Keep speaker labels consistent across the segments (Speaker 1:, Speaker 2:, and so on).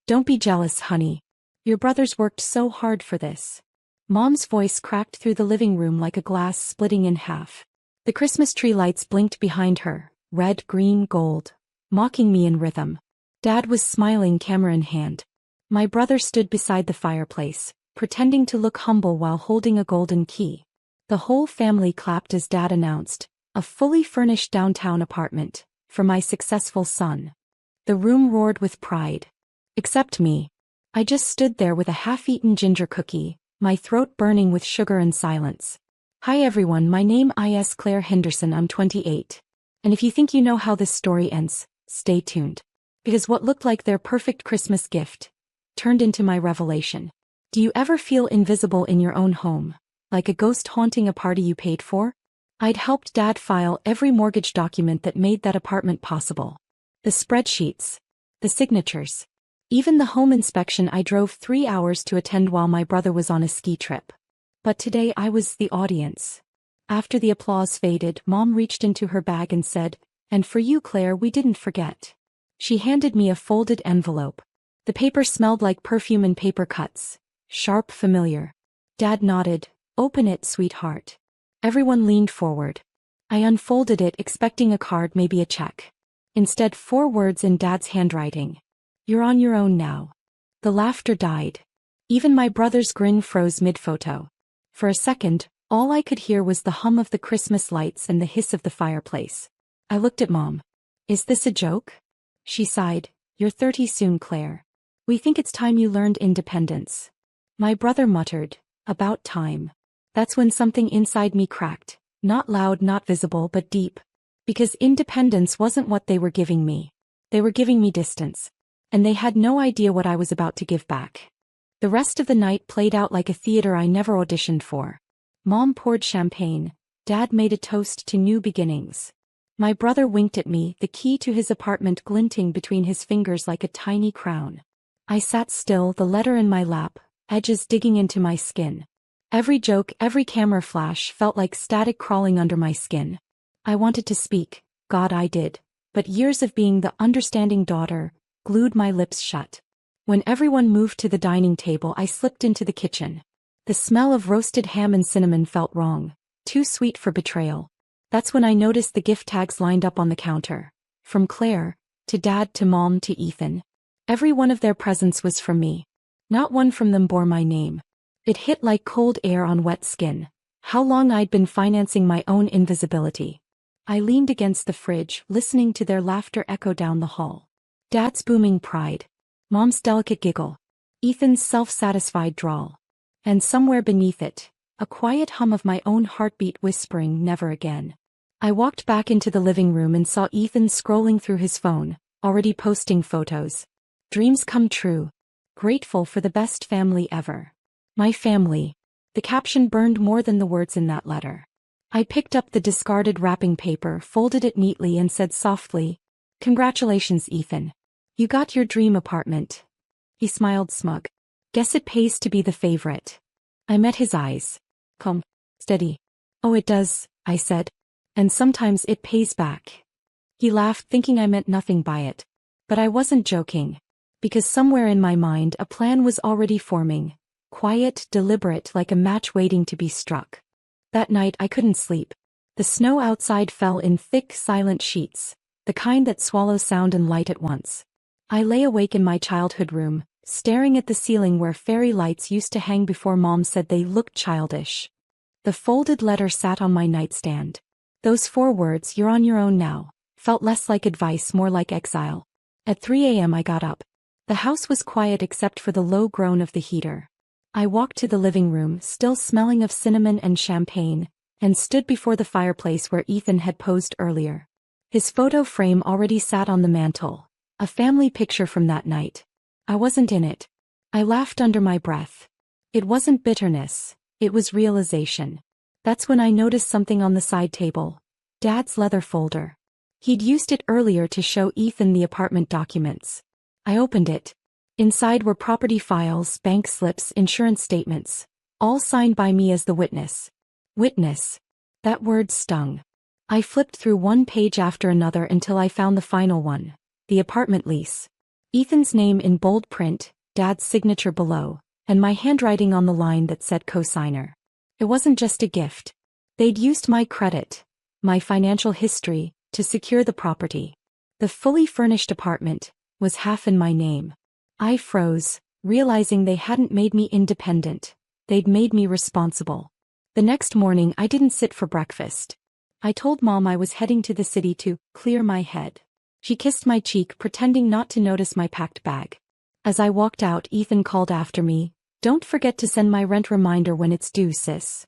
Speaker 1: Don't be jealous, honey. Your brothers worked so hard for this. Mom's voice cracked through the living room like a glass splitting in half. The Christmas tree lights blinked behind her, red, green, gold, mocking me in rhythm. Dad was smiling, camera in hand. My brother stood beside the fireplace, pretending to look humble while holding a golden key. The whole family clapped as Dad announced, a fully furnished downtown apartment, for my successful son. The room roared with pride. Except me. I just stood there with a half-eaten ginger cookie, my throat burning with sugar and silence. Hi everyone, my name is Claire Henderson, I'm 28. And if you think you know how this story ends, stay tuned. Because what looked like their perfect Christmas gift turned into my revelation. Do you ever feel invisible in your own home, like a ghost haunting a party you paid for? I'd helped Dad file every mortgage document that made that apartment possible. The spreadsheets. The signatures. Even the home inspection I drove 3 hours to attend while my brother was on a ski trip. But today I was the audience. After the applause faded, Mom reached into her bag and said, "And for you, Claire, we didn't forget." She handed me a folded envelope. The paper smelled like perfume and paper cuts. Sharp, familiar. Dad nodded. "Open it, sweetheart." Everyone leaned forward. I unfolded it, expecting a card, maybe a check. Instead, 4 words in Dad's handwriting. "You're on your own now." The laughter died. Even my brother's grin froze mid-photo. For a second, all I could hear was the hum of the Christmas lights and the hiss of the fireplace. I looked at Mom. "Is this a joke?" She sighed. "You're 30 soon, Claire. We think it's time you learned independence." My brother muttered, "About time." That's when something inside me cracked. Not loud, not visible, but deep. Because independence wasn't what they were giving me. They were giving me distance. And they had no idea what I was about to give back. The rest of the night played out like a theater I never auditioned for. Mom poured champagne. Dad made a toast to new beginnings. My brother winked at me, the key to his apartment glinting between his fingers like a tiny crown. I sat still, the letter in my lap, edges digging into my skin. Every joke, every camera flash felt like static crawling under my skin. I wanted to speak, God I did, but years of being the understanding daughter glued my lips shut. When everyone moved to the dining table, I slipped into the kitchen. The smell of roasted ham and cinnamon felt wrong, too sweet for betrayal. That's when I noticed the gift tags lined up on the counter. From Claire, to Dad, to Mom, to Ethan. Every one of their presents was from me. Not one from them bore my name. It hit like cold air on wet skin. How long I'd been financing my own invisibility. I leaned against the fridge, listening to their laughter echo down the hall. Dad's booming pride. Mom's delicate giggle. Ethan's self-satisfied drawl. And somewhere beneath it, a quiet hum of my own heartbeat whispering, "Never again." I walked back into the living room and saw Ethan scrolling through his phone, already posting photos. Dreams come true. Grateful for the best family ever. My family. The caption burned more than the words in that letter. I picked up the discarded wrapping paper, folded it neatly and said softly, "Congratulations, Ethan. You got your dream apartment." He smiled smug. "Guess it pays to be the favorite." I met his eyes. "Calm. Steady." "Oh, it does," I said. "And sometimes it pays back." He laughed, thinking I meant nothing by it. But I wasn't joking. Because somewhere in my mind a plan was already forming. Quiet, deliberate, like a match waiting to be struck. That night I couldn't sleep. The snow outside fell in thick, silent sheets. The kind that swallows sound and light at once. I lay awake in my childhood room, staring at the ceiling where fairy lights used to hang before Mom said they looked childish. The folded letter sat on my nightstand. Those 4 words, "You're on your own now," felt less like advice, more like exile. At 3 a.m. I got up. The house was quiet except for the low groan of the heater. I walked to the living room, still smelling of cinnamon and champagne, and stood before the fireplace where Ethan had posed earlier. His photo frame already sat on the mantel. A family picture from that night. I wasn't in it. I laughed under my breath. It wasn't bitterness, it was realization. That's when I noticed something on the side table. Dad's leather folder. He'd used it earlier to show Ethan the apartment documents. I opened it. Inside were property files, bank slips, insurance statements. All signed by me as the witness. Witness. That word stung. I flipped through one page after another until I found the final one. The apartment lease. Ethan's name in bold print, Dad's signature below, and my handwriting on the line that said co-signer. It wasn't just a gift. They'd used my credit, my financial history, to secure the property. The fully furnished apartment was half in my name. I froze, realizing they hadn't made me independent. They'd made me responsible. The next morning I didn't sit for breakfast. I told Mom I was heading to the city to clear my head. She kissed my cheek, pretending not to notice my packed bag. As I walked out, Ethan called after me, "Don't forget to send my rent reminder when it's due, sis."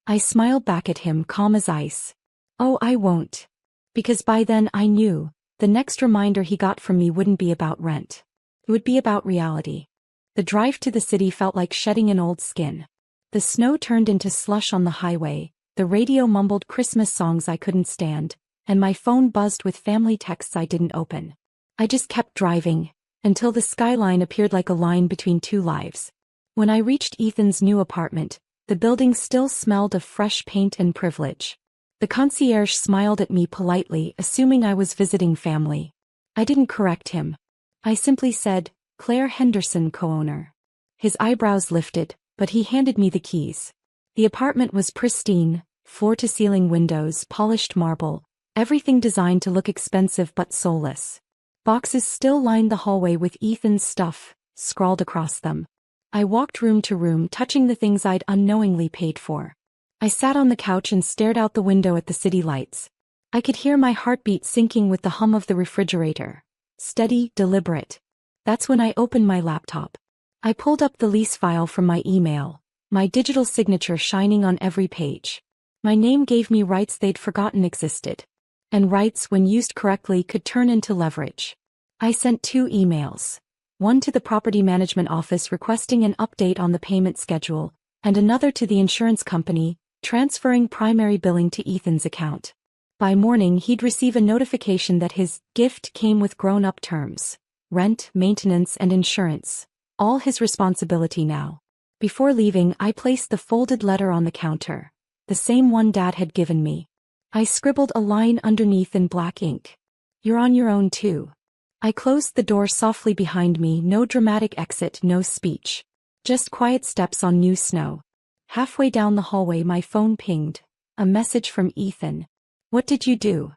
Speaker 1: I smiled back at him, calm as ice. "Oh, I won't." Because by then I knew, the next reminder he got from me wouldn't be about rent. It would be about reality. The drive to the city felt like shedding an old skin. The snow turned into slush on the highway, the radio mumbled Christmas songs I couldn't stand, and my phone buzzed with family texts I didn't open. I just kept driving, until the skyline appeared like a line between two lives. When I reached Ethan's new apartment, the building still smelled of fresh paint and privilege. The concierge smiled at me politely, assuming I was visiting family. I didn't correct him. I simply said, "Claire Henderson, co-owner." His eyebrows lifted, but he handed me the keys. The apartment was pristine, floor-to-ceiling windows, polished marble, everything designed to look expensive but soulless. Boxes still lined the hallway with Ethan's stuff scrawled across them. I walked room to room, touching the things I'd unknowingly paid for. I sat on the couch and stared out the window at the city lights. I could hear my heartbeat syncing with the hum of the refrigerator. Steady, deliberate. That's when I opened my laptop. I pulled up the lease file from my email, my digital signature shining on every page. My name gave me rights they'd forgotten existed. And rights, when used correctly, could turn into leverage. I sent 2 emails. One to the property management office requesting an update on the payment schedule, and another to the insurance company, transferring primary billing to Ethan's account. By morning he'd receive a notification that his gift came with grown-up terms. Rent, maintenance, and insurance. All his responsibility now. Before leaving, I placed the folded letter on the counter. The same one Dad had given me. I scribbled a line underneath in black ink. "You're on your own too." I closed the door softly behind me, no dramatic exit, no speech. Just quiet steps on new snow. Halfway down the hallway my phone pinged. A message from Ethan. "What did you do?"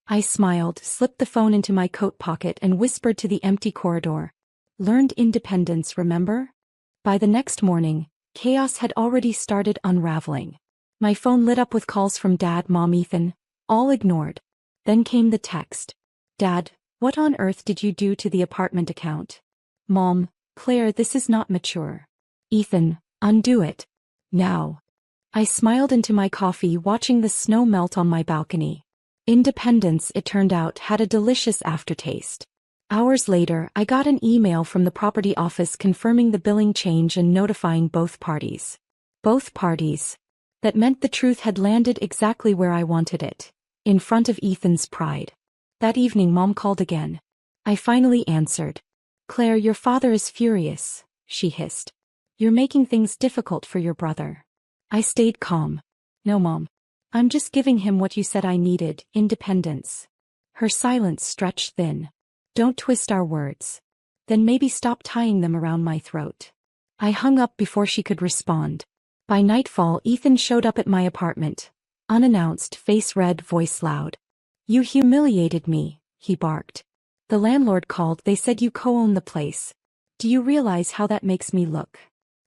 Speaker 1: I smiled, slipped the phone into my coat pocket and whispered to the empty corridor. "Learned independence, remember?" By the next morning, chaos had already started unraveling. My phone lit up with calls from Dad, Mom, Ethan, all ignored. Then came the text. "Dad, what on earth did you do to the apartment account?" "Mom, Claire, this is not mature." "Ethan, undo it. Now." I smiled into my coffee, watching the snow melt on my balcony. Independence, it turned out, had a delicious aftertaste. Hours later, I got an email from the property office confirming the billing change and notifying both parties. Both parties. That meant the truth had landed exactly where I wanted it. In front of Ethan's pride. That evening Mom called again. I finally answered. "Claire, your father is furious," she hissed. "You're making things difficult for your brother." I stayed calm. "No, Mom. I'm just giving him what you said I needed, independence." Her silence stretched thin. "Don't twist our words. Then maybe stop tying them around my throat." I hung up before she could respond. By nightfall Ethan showed up at my apartment. Unannounced, face red, voice loud. "You humiliated me," he barked. "The landlord called, they said you co-own the place. Do you realize how that makes me look?"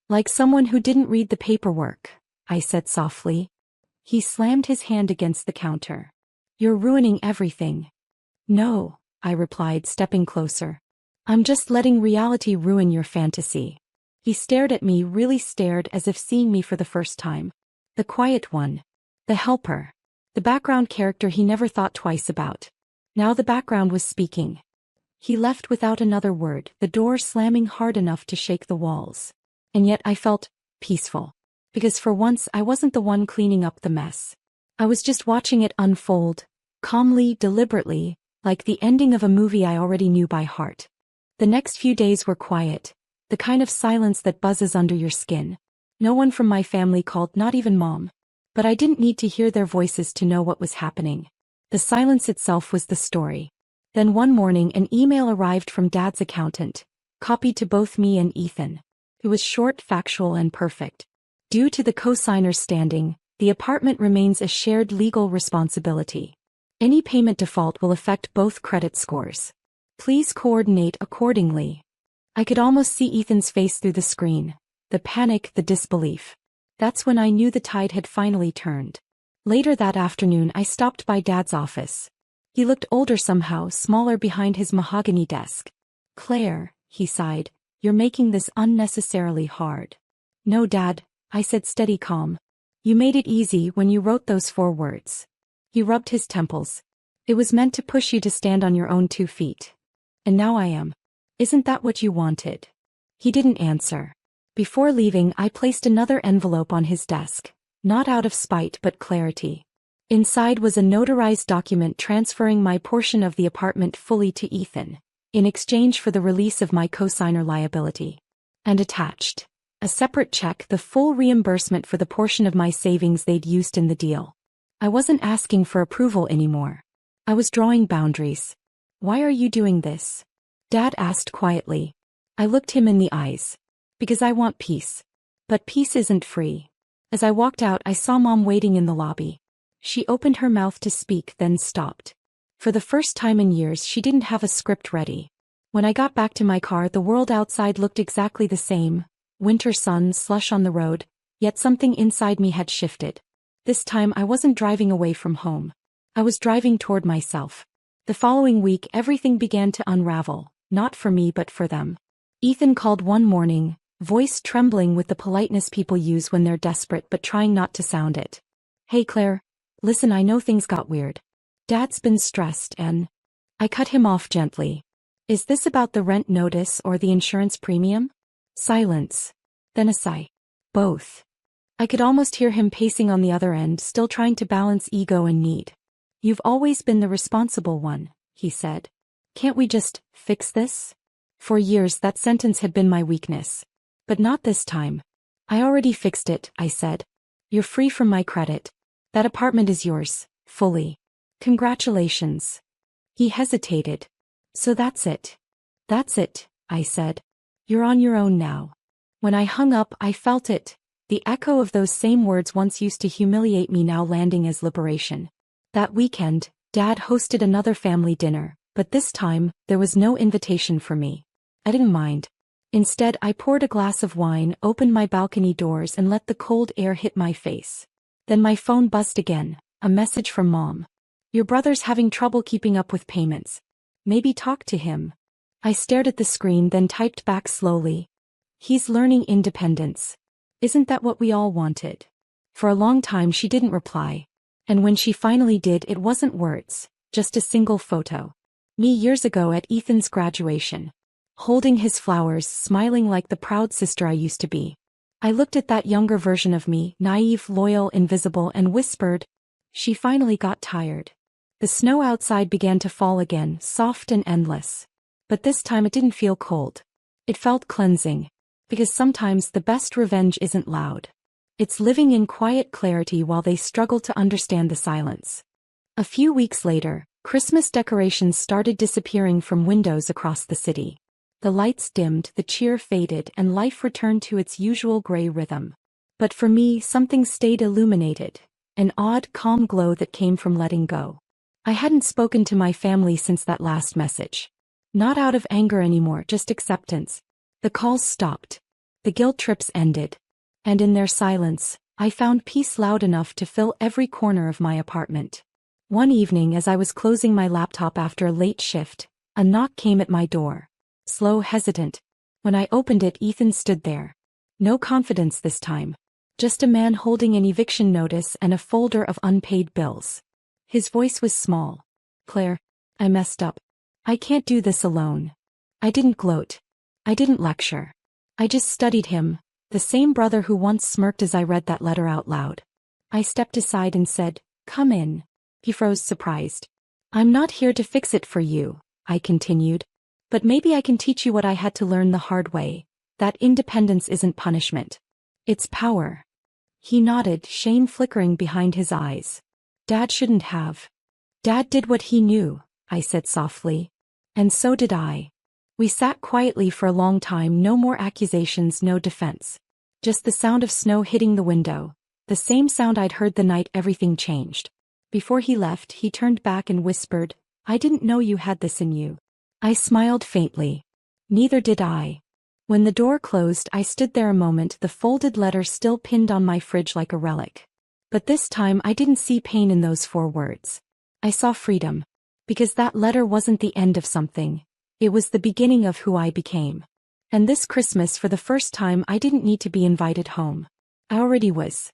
Speaker 1: "Like someone who didn't read the paperwork," I said softly. He slammed his hand against the counter. "You're ruining everything." "No," I replied, stepping closer. "I'm just letting reality ruin your fantasy." He stared at me, really stared, as if seeing me for the first time. The quiet one. The helper. The background character he never thought twice about. Now the background was speaking. He left without another word, the door slamming hard enough to shake the walls. And yet I felt peaceful. Because for once I wasn't the one cleaning up the mess. I was just watching it unfold, calmly, deliberately, like the ending of a movie I already knew by heart. The next few days were quiet. The kind of silence that buzzes under your skin. No one from my family called, not even Mom. But I didn't need to hear their voices to know what was happening. The silence itself was the story. Then one morning an email arrived from Dad's accountant, copied to both me and Ethan. It was short, factual, and perfect. Due to the co-signer's standing, the apartment remains a shared legal responsibility. Any payment default will affect both credit scores. Please coordinate accordingly. I could almost see Ethan's face through the screen. The panic, the disbelief. That's when I knew the tide had finally turned. Later that afternoon I stopped by Dad's office. He looked older somehow, smaller behind his mahogany desk. "Claire," he sighed, "you're making this unnecessarily hard." "No, Dad," I said, steady calm. "You made it easy when you wrote those 4 words." He rubbed his temples. "It was meant to push you to stand on your own 2 feet. And now I am. Isn't that what you wanted?" He didn't answer. Before leaving, I placed another envelope on his desk, not out of spite but clarity. Inside was a notarized document transferring my portion of the apartment fully to Ethan, in exchange for the release of my co-signer liability. And attached, a separate check, the full reimbursement for the portion of my savings they'd used in the deal. I wasn't asking for approval anymore. I was drawing boundaries. "Why are you doing this?" Dad asked quietly. I looked him in the eyes. "Because I want peace. But peace isn't free." As I walked out, I saw Mom waiting in the lobby. She opened her mouth to speak, then stopped. For the first time in years, she didn't have a script ready. When I got back to my car, the world outside looked exactly the same. Winter sun, slush on the road, yet something inside me had shifted. This time I wasn't driving away from home. I was driving toward myself. The following week, everything began to unravel, not for me but for them. Ethan called one morning, voice trembling with the politeness people use when they're desperate but trying not to sound it. "Hey Claire, listen, I know things got weird. Dad's been stressed and..." I cut him off gently. "Is this about the rent notice or the insurance premium?" Silence. Then a sigh. "Both." I could almost hear him pacing on the other end, still trying to balance ego and need. "You've always been the responsible one," he said. "Can't we just fix this?" For years that sentence had been my weakness. But not this time. "I already fixed it," I said. "You're free from my credit. That apartment is yours, fully. Congratulations." He hesitated. "So that's it." "That's it," I said. "You're on your own now." When I hung up, I felt it. The echo of those same words once used to humiliate me now landing as liberation. That weekend, Dad hosted another family dinner, but this time, there was no invitation for me. I didn't mind. Instead, I poured a glass of wine, opened my balcony doors and let the cold air hit my face. Then my phone buzzed again, a message from Mom. "Your brother's having trouble keeping up with payments. Maybe talk to him." I stared at the screen, then typed back slowly. "He's learning independence. Isn't that what we all wanted?" For a long time she didn't reply. And when she finally did, it wasn't words, just a single photo. Me years ago at Ethan's graduation. Holding his flowers, smiling like the proud sister I used to be. I looked at that younger version of me, naive, loyal, invisible, and whispered. She finally got tired. The snow outside began to fall again, soft and endless. But this time it didn't feel cold. It felt cleansing. Because sometimes the best revenge isn't loud. It's living in quiet clarity while they struggle to understand the silence. A few weeks later, Christmas decorations started disappearing from windows across the city. The lights dimmed, the cheer faded, and life returned to its usual gray rhythm. But for me, something stayed illuminated, an odd, calm glow that came from letting go. I hadn't spoken to my family since that last message. Not out of anger anymore, just acceptance. The calls stopped. The guilt trips ended. And in their silence, I found peace loud enough to fill every corner of my apartment. One evening, as I was closing my laptop after a late shift, a knock came at my door. Slow, hesitant. When I opened it, Ethan stood there. No confidence this time. Just a man holding an eviction notice and a folder of unpaid bills. His voice was small. "Claire, I messed up. I can't do this alone." I didn't gloat. I didn't lecture. I just studied him, the same brother who once smirked as I read that letter out loud. I stepped aside and said, "Come in." He froze, surprised. "I'm not here to fix it for you," I continued. "But maybe I can teach you what I had to learn the hard way, that independence isn't punishment. It's power." He nodded, shame flickering behind his eyes. "Dad shouldn't have." "Dad did what he knew," I said softly. And so did I. We sat quietly for a long time, no more accusations, no defense. Just the sound of snow hitting the window, the same sound I'd heard the night everything changed. Before he left, he turned back and whispered, "I didn't know you had this in you." I smiled faintly. Neither did I. When the door closed, I stood there a moment, the folded letter still pinned on my fridge like a relic. But this time I didn't see pain in those 4 words. I saw freedom. Because that letter wasn't the end of something. It was the beginning of who I became. And this Christmas, for the first time, I didn't need to be invited home. I already was.